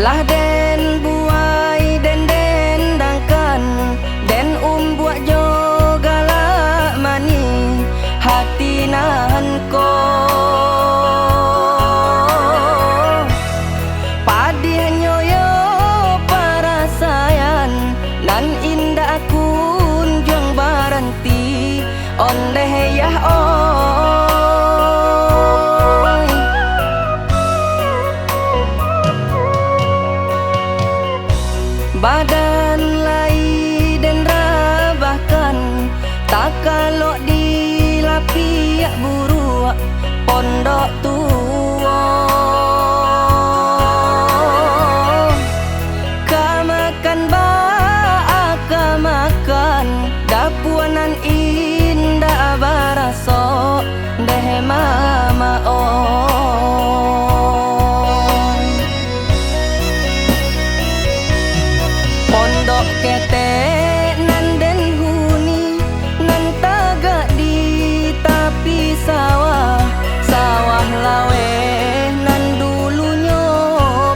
Lah den buai den dangkan den buat jo galak mani hati nahan ko padi hanyoyo parasayan nan indah kunjung baranti ondeh yah oi badan lai dan rabahkan tak kalau dilapiak buru pondok tua kamakan kamakan dapuanan indah baraso deh mama pondok ketek nan den huni nan tagak di tapi sawah sawah lawe nan dulunya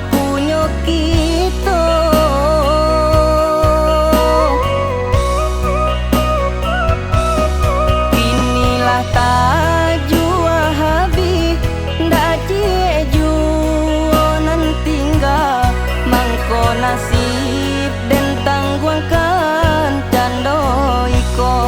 punya kita inilah tak jua habis ndak cie jua nan tinggal mangko nasib dan tangguangkan candoiko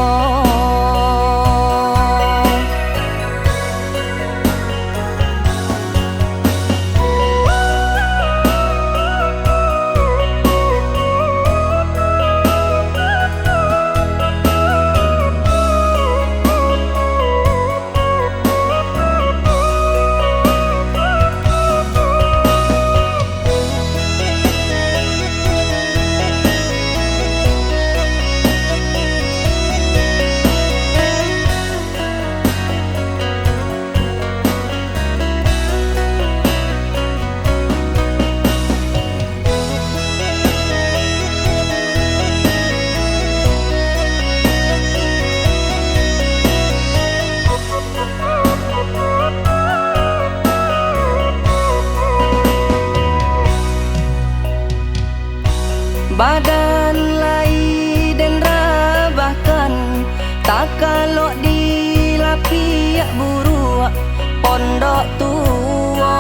badan lai dan rabahkan tak kalau dilapiak buru pondok tua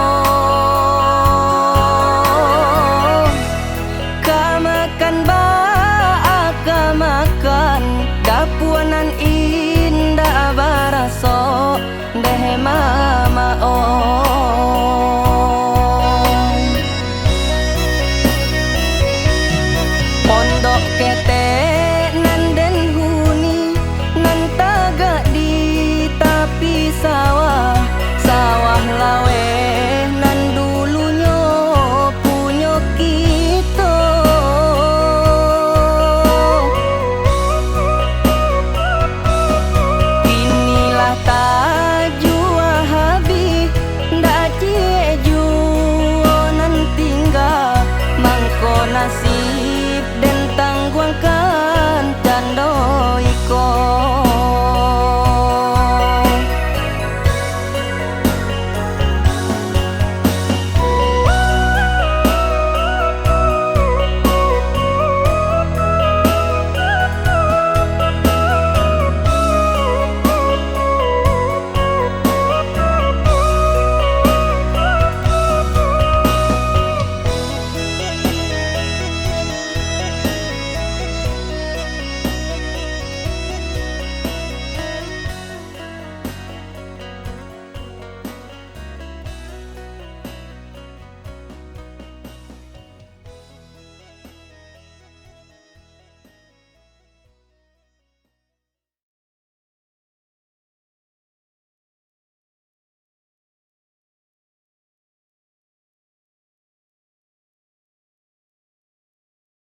kamakan kamakan dapuanan indah baraso deh